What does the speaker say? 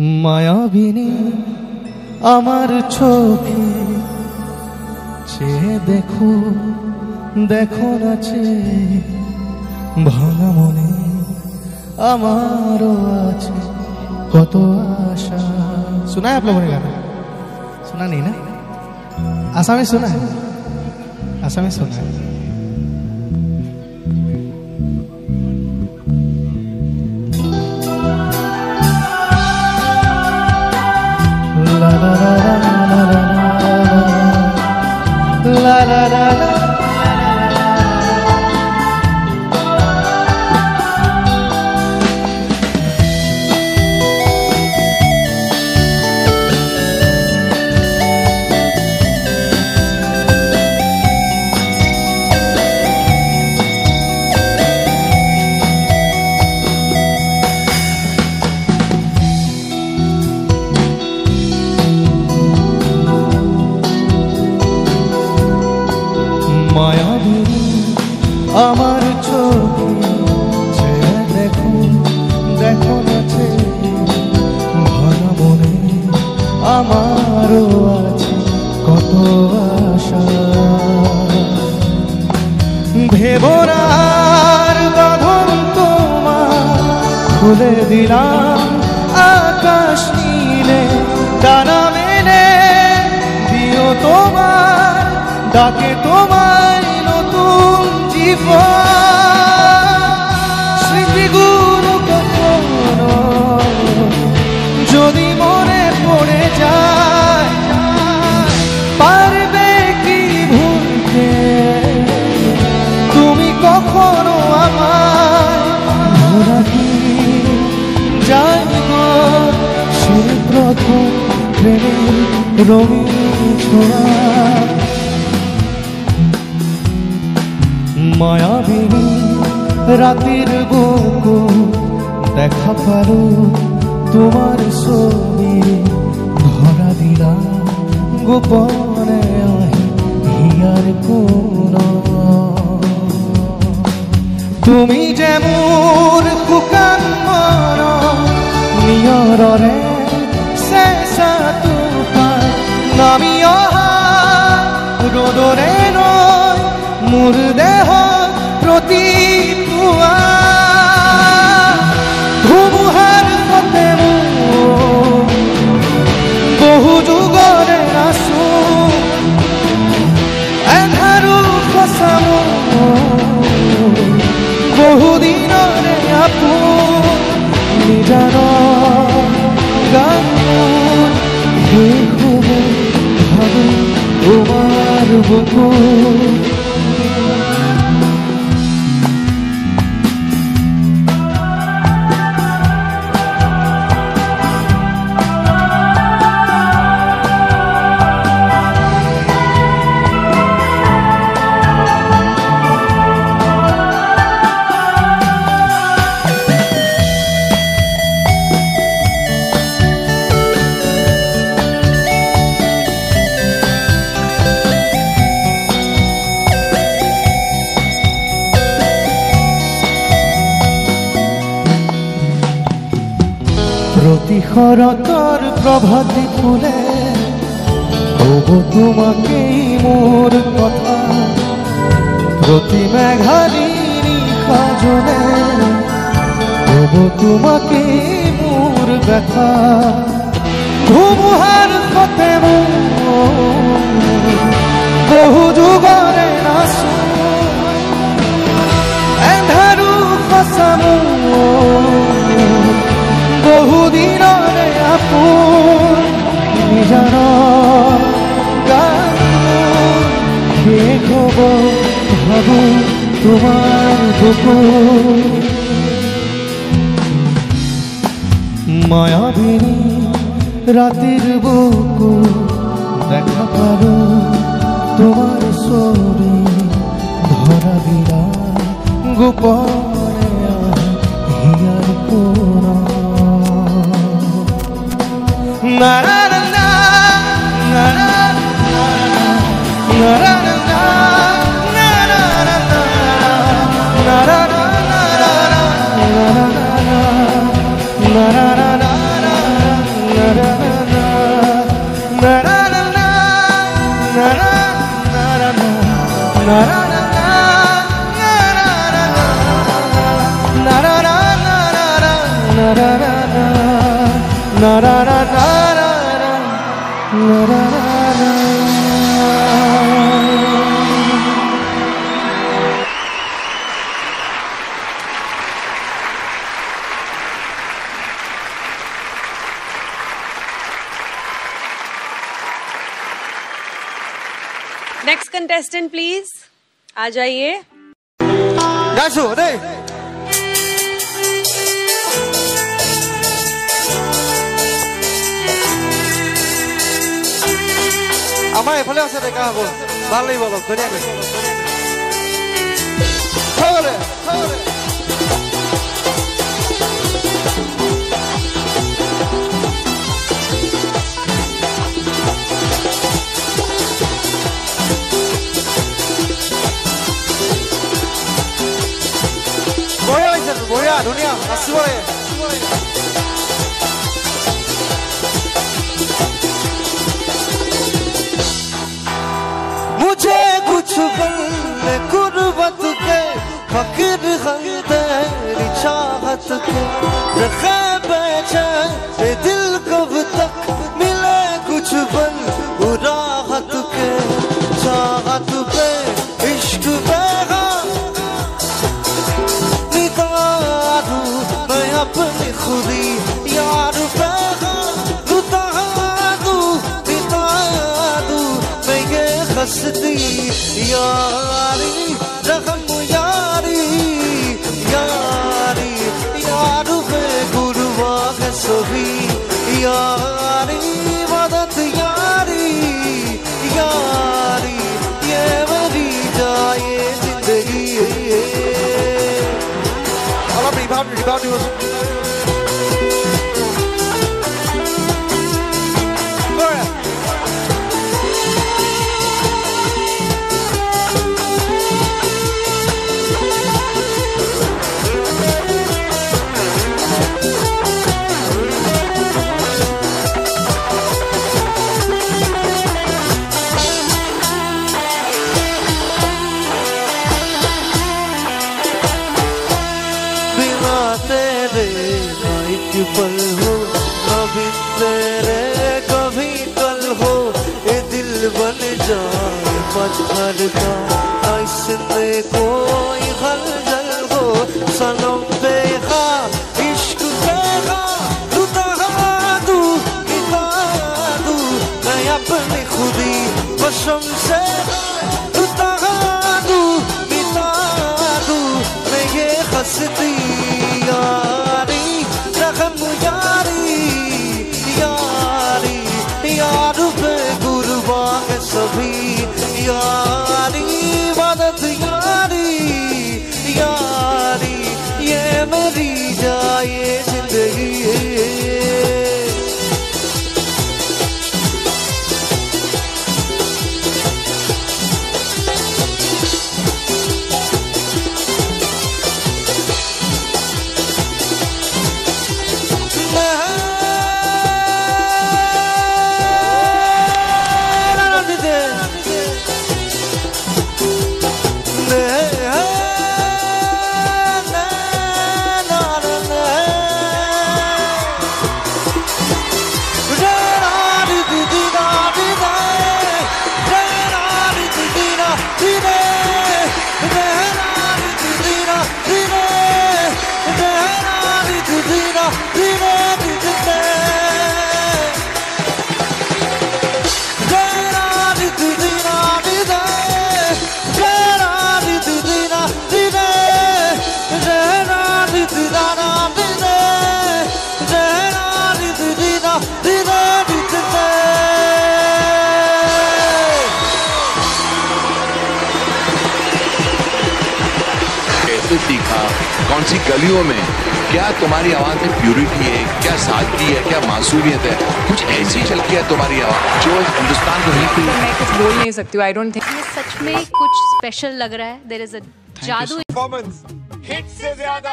মায়াবিনী আমার চোখে চেয়ে দেখো, দেখো না চেয়ে ভাঙা মনে আমারও আছে কত आशा। सुना है आप लोगों ने गाना? सुना नहीं ना? आसामी सुना है? आसामी सुना है? ला ला ला ला ला ला ला ला। মায়াবিনী আমার চোখে চেয়ে দেখো, দেখো না চেয়ে ভাঙা মনে আমারও আছে কত আশা। ভেবনার বাঁধন তোমার খুলে দিলাম আকাশ নীলে, ডানা মেলে দিও তোমার ডাকে তোমার নতুন জীবন। স্মৃতিগুলো কখনো যদি মনে পড়ে যায়, পারবে কি ভুলতে তুমি কখনো আমায়? ভোলা কি জানবো সে প্রথম প্রেমের রঙিন ছোঁয়া। মায়াবিনী রাতের বুকু দেখা পারো তোমার ছবি ধরা দিলা গোপনে হিয়ার কোন। তুমি যে মোর কুকান মন নিয়ରରେ শেষা তুফান নামি অহা রোদরে নয় মোর দেহ প্রতি পুয়া। ধুমুহার পথে বহু যুগরে আসু এন্ধারু খসামু বহুদিনরে আপু নিজান গান দেখব ভাবু তোমার বুকু। প্রতিহরতর প্রভাতী ফুলে তবু তোমাকেই মোর কথা, প্রতি মেঘালিনী কাজলে তবু তোমাকেই মোর ব্যথা। ধুমুহার পথে বহু যুগরে নাসু এন্ধারু খসামু বহুদিনরে আপন নিজান গান দেখব ভাবু তোমার বুকু। মায়াবিনী রাতের বুকু দেখা পারো তোমার ছবি ধরা দিলা গোপনে হিয়ার কোন। Na na na na na na na na na na na na next contestant please आ जाइए। আমাৰ এইফালে আছে দেখা হ'ব, ভাল লাগিব অলপ ধুনীয়াকৈ। বঢ়িয়া হৈছে, বঢ়িয়া ধুনীয়া নাচিব লাগে। मुझे कुछ बंदे गुर्बत के फकीर हम तेरी चाहत के रखे बेचैन ये दिल कब तक मिले कुछ बन राहत के चाहत पे इश्क बेगा निकालू मैं अपनी खुदी यार बेगा हंसती यारी रहम यारी यारी यारू में गुरुआ है सभी यारी मदद यारी यारी ये मेरी जाए जिंदगी। पल हो कभी तेरे कभी कल हो ये दिल बन जाए पत्थर का ऐसे कोई हलचल हो सनम बेखा इश्क बेखा तू तू मिटा दू मैं अपनी खुदी कसम से तू तू मिटा दू मैं ये हंसती यारी रहम यारी यारी यारू पे गुरुआ है सभी यारी मदद यारी यारी ये मेरी जाए जिंदगी। सीखा कौन सी गलियों में क्या तुम्हारी आवाज में प्यूरिटी है, क्या सादगी है, क्या मासूमियत है, कुछ ऐसी झलकी है तुम्हारी आवाज जो हिंदुस्तान को नहीं। मैं कुछ बोल नहीं सकती हूँ। आई डोंट थिंक ये सच में कुछ स्पेशल लग रहा है। देयर इज अ जादू। हिट से ज्यादा